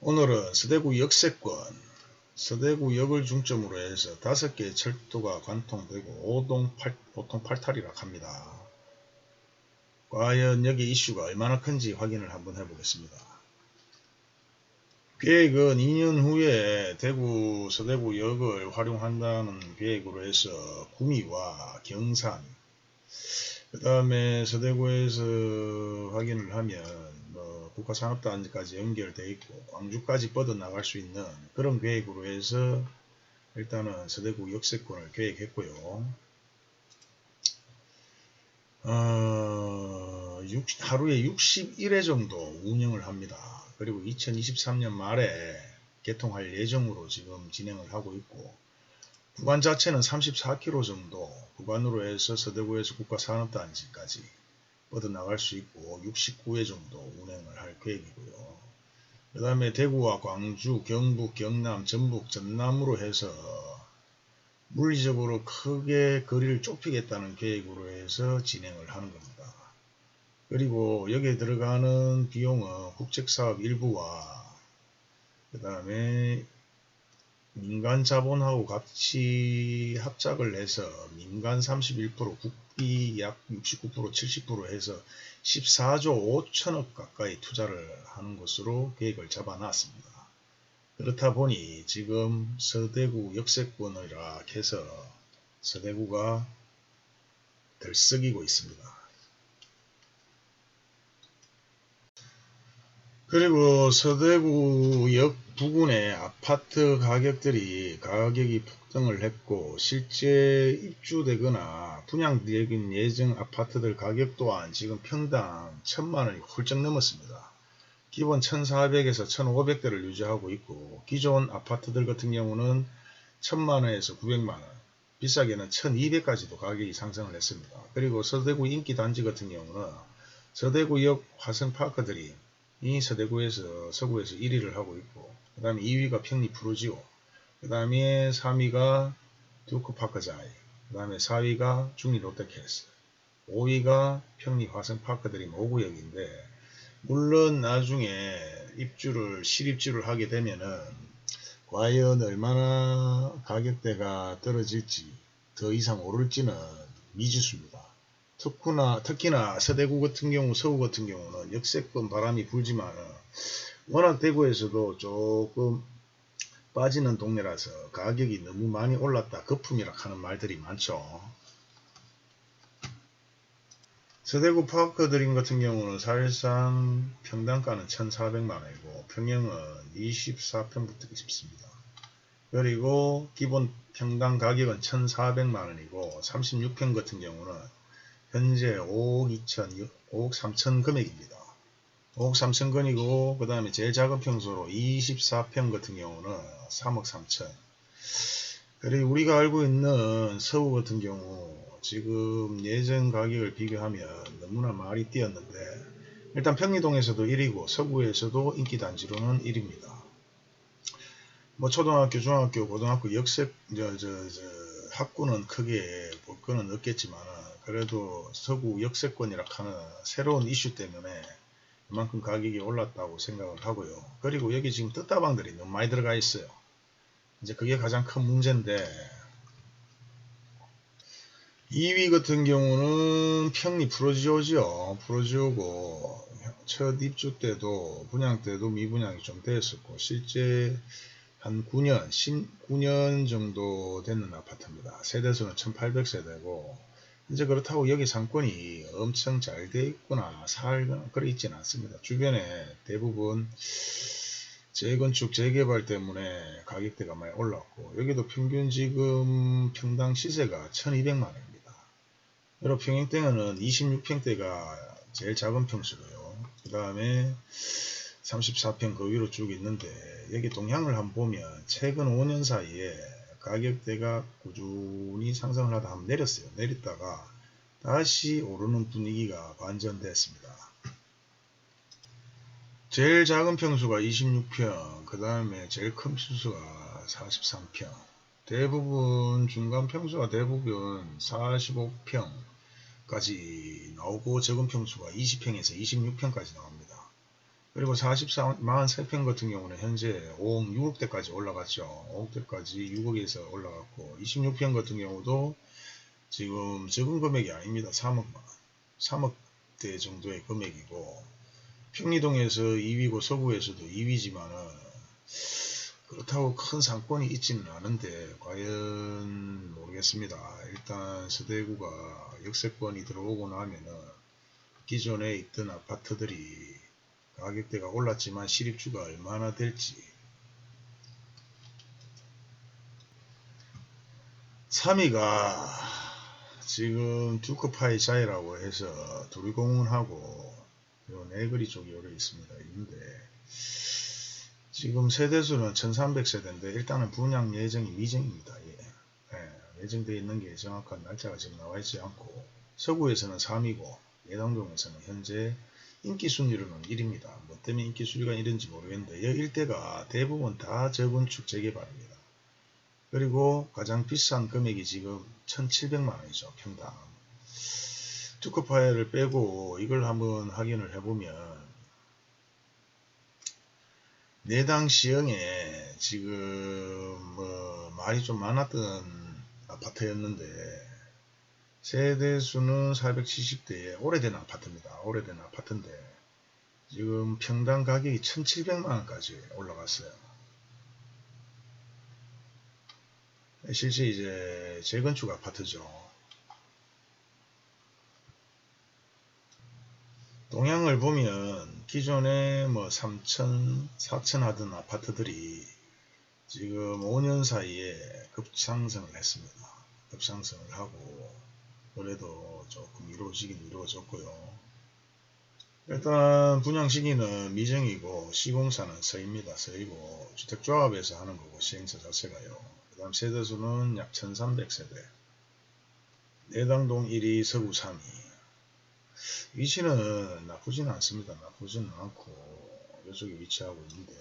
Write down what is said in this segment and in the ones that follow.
오늘은 서대구 역세권, 서대구역을 중점으로 해서 5개의 철도가 관통되고 5통 8탈이라 합니다. 과연 여기 이슈가 얼마나 큰지 확인을 한번 해보겠습니다. 계획은 2년 후에 대구 서대구역을 활용한다는 계획으로 해서 구미와 경산, 그 다음에 서대구에서 확인을 하면 국가산업단지까지 연결되어 있고 광주까지 뻗어나갈 수 있는 그런 계획으로 해서 일단은 서대구 역세권을 계획했고요. 하루에 61회 정도 운영을 합니다. 그리고 2023년 말에 개통할 예정으로 지금 진행을 하고 있고, 구간 자체는 34km 정도 구간으로 해서 서대구에서 국가산업단지까지 뻗어나갈 수 있고 69회 정도 운행을 할 계획이고요. 그 다음에 대구와 광주, 경북, 경남, 전북, 전남으로 해서 물리적으로 크게 거리를 좁히겠다는 계획으로 해서 진행을 하는 겁니다. 그리고 여기에 들어가는 비용은 국책사업 일부와 그 다음에 민간 자본하고 같이 합작을 해서 민간 31%, 국비 약 69%, 70% 해서 14조 5천억 가까이 투자를 하는 것으로 계획을 잡아놨습니다. 그렇다 보니 지금 서대구 역세권이라 해서 서대구가 들썩이고 있습니다. 그리고 서대구역 부근의 아파트 가격이 폭등을 했고, 실제 입주되거나 분양되긴 예정 아파트들 가격 또한 지금 평당 1000만원이 훌쩍 넘었습니다. 기본 1400에서 1500대를 유지하고 있고, 기존 아파트들 같은 경우는 1000만원에서 900만원, 비싸게는 1200까지도 가격이 상승을 했습니다. 그리고 서대구 인기 단지 같은 경우는 서대구역 화성파크들이 이 서대구에서 서구에서 1위를 하고 있고, 그 다음에 2위가 평리 푸르지오, 그 다음에 3위가 두크파크자이, 그 다음에 4위가 중리 롯데캐슬, 5위가 평리 화성파크들이 5구역인데, 물론 나중에 실입주를 하게 되면은 과연 얼마나 가격대가 떨어질지, 더 이상 오를지는 미지수입니다. 특히나 서대구 같은 경우, 서구 같은 경우는 역세권 바람이 불지만 워낙 대구에서도 조금 빠지는 동네라서 가격이 너무 많이 올랐다, 거품이라 하는 말들이 많죠. 서대구 파크드림 같은 경우는 사실상 평당가는 1400만원이고 평형은 24평부터 있습니다. 그리고 기본 평당 가격은 1400만원이고 36평 같은 경우는 현재 5억 3천 금액입니다. 5억 3천 건이고, 그 다음에 제일 작은 평수로 24평 같은 경우는 3억 3천. 그리고 우리가 알고 있는 서구 같은 경우 지금 예전 가격을 비교하면 너무나 많이 뛰었는데, 일단 평리동에서도 1위고 서구에서도 인기단지로는 1위입니다. 초등학교, 중학교, 고등학교 역세 학구는 크게 볼 거는 없겠지만 그래도 서구 역세권이라 하는 새로운 이슈 때문에 그만큼 가격이 올랐다고 생각을 하고요. 그리고 여기 지금 뜻다방들이 너무 많이 들어가 있어요. 이제 그게 가장 큰 문제인데, 2위 같은 경우는 평리 푸르지오죠. 푸르지오고 첫 입주 때도 분양 때도 미분양이 좀 됐었고 실제 한 19년 정도 되는 아파트입니다. 세대수는 1800세대고 이제 그렇다고 여기 상권이 엄청 잘 돼 있거나 그래 있지는 않습니다. 주변에 대부분 재건축 재개발 때문에 가격대가 많이 올랐고, 여기도 평균 지금 평당 시세가 1200만원입니다. 여러분 평형대는 26평대가 제일 작은 평수고요. 그 다음에 34평 그 위로 쭉 있는데, 여기 동향을 한번 보면 최근 5년 사이에 가격대가 꾸준히 상승을 하다 한번 내렸어요. 내렸다가 다시 오르는 분위기가 반전됐습니다. 제일 작은 평수가 26평, 그 다음에 제일 큰 평수가 43평, 대부분 중간 평수가 대부분 45평까지 나오고 적은 평수가 20평에서 26평까지 나옵니다. 그리고 43평 같은 경우는 현재 5억 6억대까지 올라갔죠. 5억대까지 6억에서 올라갔고 26평 같은 경우도 지금 적은 금액이 아닙니다. 3억대 정도의 금액이고 평리동에서 2위고 서구에서도 2위지만은 그렇다고 큰 상권이 있지는 않은데 과연 모르겠습니다. 일단 서대구가 역세권이 들어오고 나면은 기존에 있던 아파트들이 가격대가 올랐지만 실입주가 얼마나 될지. 3위가 지금 두커파이 자이라고 해서 두리공원하고 네거리 쪽에 오래 있습니다. 있는데 지금 세대수는 1300세대인데 일단은 분양 예정이 미정입니다. 예정되어 있는 게 정확한 날짜가 지금 나와 있지 않고 서구에서는 3위고 예당동에서는 현재 인기 순위로는 1위입니다. 뭐 때문에 인기 순위가 이런지 모르겠는데 이 일대가 대부분 다 저건축 재개발입니다. 그리고 가장 비싼 금액이 지금 1700만원이죠. 평당. 투커파이를 빼고 이걸 한번 확인을 해보면 내당 시형에 지금 뭐 말이 좀 많았던 아파트였는데 세대수는 470대에 오래된 아파트입니다. 오래된 아파트인데 지금 평당 가격이 1700만원까지 올라갔어요. 실제 이제 재건축 아파트죠. 동향을 보면 기존에 뭐 3천, 4천 하던 아파트들이 지금 5년 사이에 급상승을 했습니다. 급상승을 하고 그래도 조금 이루어지긴 이루어졌고요. 일단 분양 시기는 미정이고 시공사는 서입니다. 서이고 주택조합에서 하는 거고 시행사 자체가요. 그 다음 세대수는 약 1300세대. 내당동 1위, 서구 3위. 위치는 나쁘지는 않습니다. 나쁘지는 않고 이쪽에 위치하고 있는데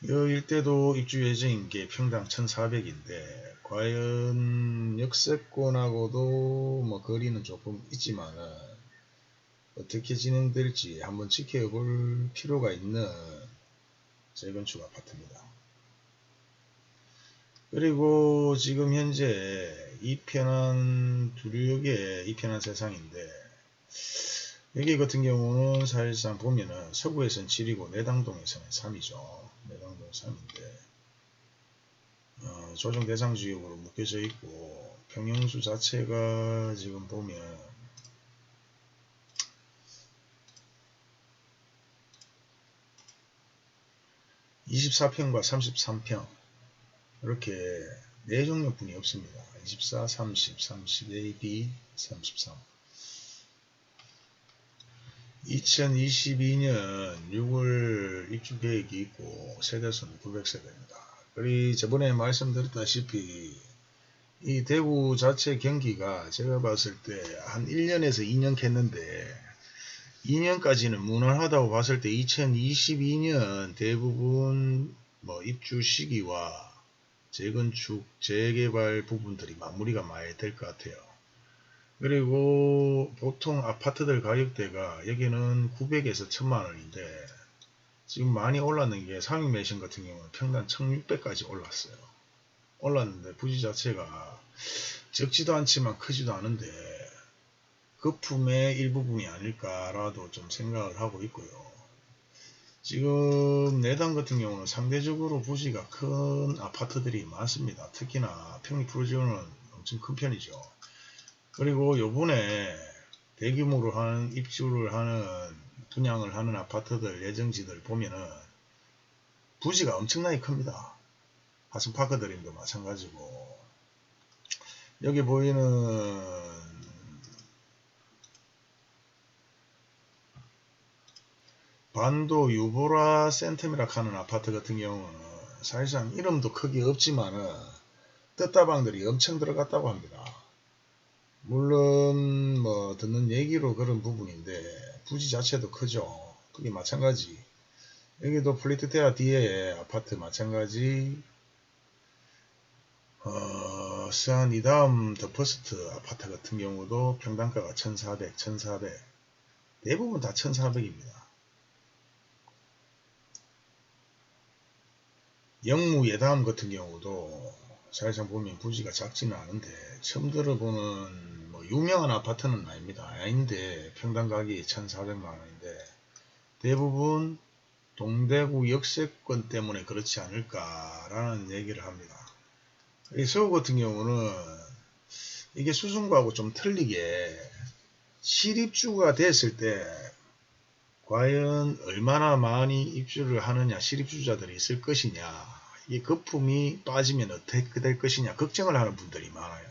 이 일대도 입주 예정인 게 평당 1400인데 과연 역세권하고도 뭐 거리는 조금 있지만은 어떻게 진행될지 한번 지켜볼 필요가 있는 재건축 아파트입니다. 그리고 지금 현재 이편한 두류역의 이편한 세상인데 여기 같은 경우는 사실상 보면은 서구에서는 7이고 내당동에서는 3이죠. 내당동 3인데 조정 대상 지역으로 묶여져 있고 평형수 자체가 지금 보면 24평과 33평 이렇게 4종류뿐이 없습니다. 24, 30, 30A, B, 33 2022년 6월 입주 계획이 있고 세대수는 900세대입니다. 그리고 저번에 말씀드렸다시피 이 대구 자체 경기가 제가 봤을 때 한 1년에서 2년 캤는데 2년까지는 무난하다고 봤을 때 2022년 대부분 뭐 입주 시기와 재건축, 재개발 부분들이 마무리가 많이 될 것 같아요. 그리고 보통 아파트들 가격대가 여기는 900에서 1000만원인데 지금 많이 올랐는 게 상위 매신 같은 경우는 평당 1600까지 올랐어요. 올랐는데 부지 자체가 적지도 않지만 크지도 않은데 거품의 일부분이 아닐까라도 좀 생각을 하고 있고요. 지금 내당 같은 경우는 상대적으로 부지가 큰 아파트들이 많습니다. 특히나 평리 프로지오는 엄청 큰 편이죠. 그리고 요번에 대규모로 하는 입주를 하는 분양을 하는 아파트들 예정지들 보면은 부지가 엄청나게 큽니다. 하승파크드림도 마찬가지고 여기 보이는 반도 유보라 센텀이라 하는 아파트 같은 경우는 사실상 이름도 크게 없지만은 뜻다방들이 엄청 들어갔다고 합니다. 물론 뭐 듣는 얘기로 그런 부분인데 부지 자체도 크죠. 그게 마찬가지. 여기도 플리트테아 뒤에 아파트 마찬가지. 스한 이 다음 더 퍼스트 아파트 같은 경우도 평당가가 1400 대부분 다 1400입니다. 영무예담 같은 경우도 사실상 보면 부지가 작지는 않은데 처음 들어보는 뭐 유명한 아파트는 아닌데 평당 가격이 1,400만원인데 대부분 동대구 역세권 때문에 그렇지 않을까라는 얘기를 합니다. 이 서울 같은 경우는 이게 수성구하고 좀 틀리게 실입주가 됐을 때 과연 얼마나 많이 입주를 하느냐, 실입주자들이 있을 것이냐, 이 거품이 빠지면 어떻게 될 것이냐 걱정을 하는 분들이 많아요.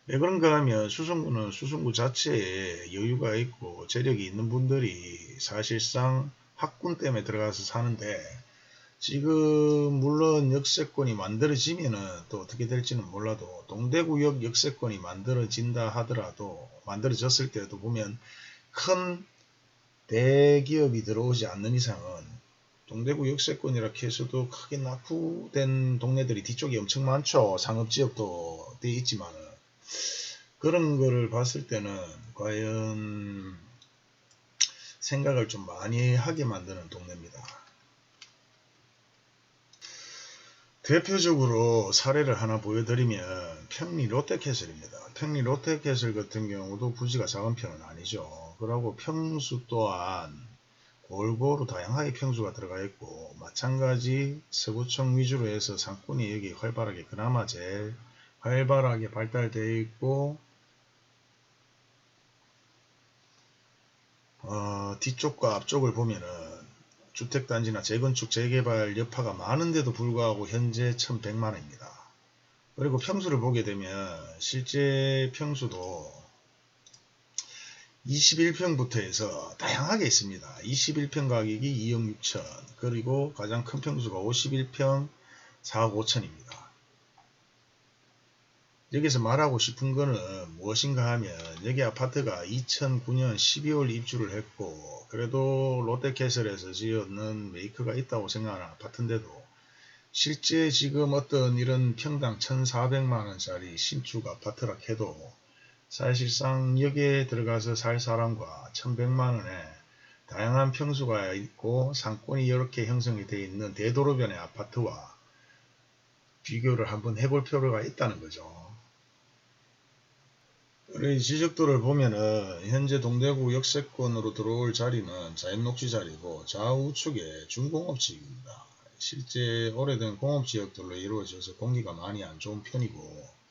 왜 그런가 하면 수성구는 수성구 자체에 여유가 있고 재력이 있는 분들이 사실상 학군 때문에 들어가서 사는데 지금 물론 역세권이 만들어지면은 또 어떻게 될지는 몰라도 동대구역 역세권이 만들어진다 하더라도 만들어졌을 때도 보면 큰 대기업이 들어오지 않는 이상은 동대구 역세권이라 해서도 크게 낙후된 동네들이 뒤쪽에 엄청 많죠. 상업지역도 돼 있지만은 그런 거를 봤을 때는 과연 생각을 좀 많이 하게 만드는 동네입니다. 대표적으로 사례를 하나 보여드리면 평리 롯데캐슬입니다. 평리 롯데캐슬 같은 경우도 부지가 작은 편은 아니죠. 그리고 평수 또한 골고루 다양하게 평수가 들어가 있고 마찬가지 서구청 위주로 해서 상권이 여기 활발하게 그나마 제일 활발하게 발달되어 있고 뒤쪽과 앞쪽을 보면은 주택단지나 재건축 재개발 여파가 많은데도 불구하고 현재 1100만원입니다. 그리고 평수를 보게 되면 실제 평수도 21평부터 해서 다양하게 있습니다. 21평 가격이 2억 6천, 그리고 가장 큰 평수가 51평 4억 5천입니다. 여기서 말하고 싶은 거는 무엇인가 하면 여기 아파트가 2009년 12월 입주를 했고 그래도 롯데캐슬에서 지었는 메이커가 있다고 생각하는 아파트인데도 실제 지금 어떤 이런 평당 1,400만원짜리 신축 아파트라 해도 사실상 여기에 들어가서 살 사람과 1,100만원에 다양한 평수가 있고 상권이 이렇게 형성이 되어 있는 대도로변의 아파트와 비교를 한번 해볼 필요가 있다는 거죠. 우리 지적도를 보면은 현재 동대구 역세권으로 들어올 자리는 자연녹지 자리고 좌우측에 중공업지입니다. 실제 오래된 공업지역들로 이루어져서 공기가 많이 안 좋은 편이고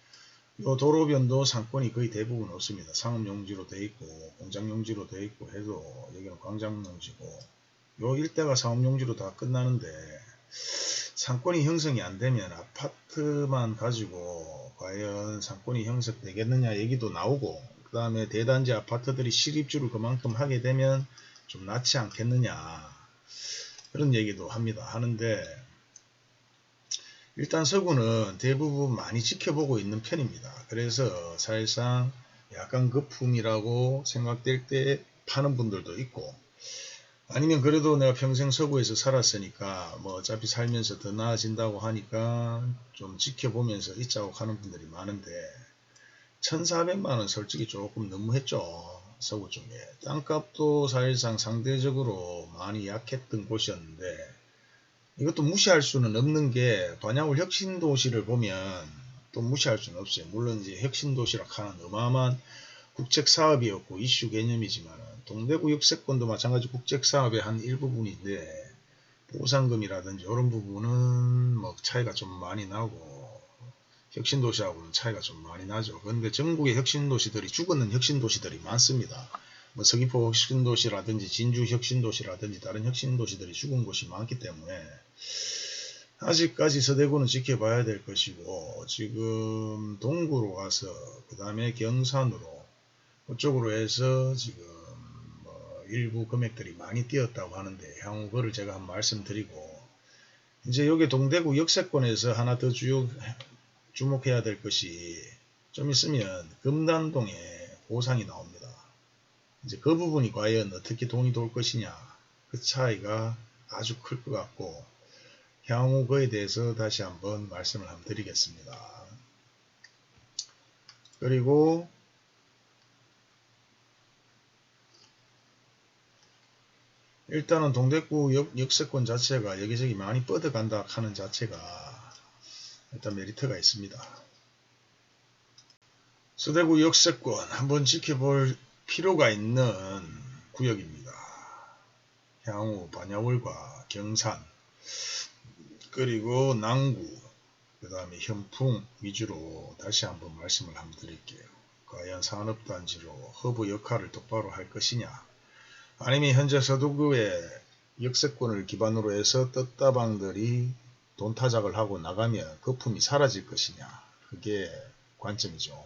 요 도로변도 상권이 거의 대부분 없습니다. 상업용지로 되어 있고 공장용지로 되어 있고 해도 여기는 광장용지고 요 일대가 상업용지로 다 끝나는데 상권이 형성이 안 되면 아파트만 가지고 과연 상권이 형성되겠느냐 얘기도 나오고 그 다음에 대단지 아파트들이 실입주를 그만큼 하게 되면 좀 낫지 않겠느냐 그런 얘기도 하는데 일단 서구는 대부분 많이 지켜보고 있는 편입니다. 그래서 사실상 약간 거품이라고 생각될 때 파는 분들도 있고 아니면 그래도 내가 평생 서구에서 살았으니까 뭐 어차피 살면서 더 나아진다고 하니까 좀 지켜보면서 있자고 하는 분들이 많은데 1,400만원 솔직히 조금 너무했죠. 서구 쪽에 땅값도 사실상 상대적으로 많이 약했던 곳이었는데 이것도 무시할 수는 없는 게 반야울 혁신도시를 보면 또 무시할 수는 없어요. 물론 이제 혁신도시라 하는 어마어마한 국책사업이었고 이슈 개념이지만 동대구 역세권도 마찬가지 국책사업의 한 일부분인데 보상금이라든지 이런 부분은 뭐 차이가 좀 많이 나고 혁신도시하고는 차이가 좀 많이 나죠. 그런데 전국의 혁신도시들이 죽었는 혁신도시들이 많습니다. 뭐 서귀포 혁신도시라든지 진주 혁신도시라든지 다른 혁신도시들이 죽은 곳이 많기 때문에 아직까지 서대구는 지켜봐야 될 것이고 지금 동구로 가서 그 다음에 경산으로 그쪽으로 해서 지금 뭐 일부 금액들이 많이 뛰었다고 하는데 향후 그를 제가 한번 말씀드리고 이제 여기 동대구 역세권에서 하나 더 주목해야 될 것이 좀 있으면 금단동에 보상이 나옵니다. 이제 그 부분이 과연 어떻게 돈이 돌 것이냐 그 차이가 아주 클 것 같고 향후 그에 대해서 다시 한번 말씀을 한번 드리겠습니다. 그리고 일단은 동대구 역세권 자체가 여기저기 많이 뻗어간다 하는 자체가 일단 메리트가 있습니다. 서대구 역세권 한번 지켜볼 필요가 있는 구역입니다. 향후 반야월과 경산 그리고 남구 그 다음에 현풍 위주로 다시 한번 말씀을 한번 드릴게요. 과연 산업단지로 허브 역할을 똑바로 할 것이냐, 아니면 현재 서대구의 역세권을 기반으로 해서 떴다방들이 돈 타작을 하고 나가면 거품이 사라질 것이냐, 그게 관점이죠.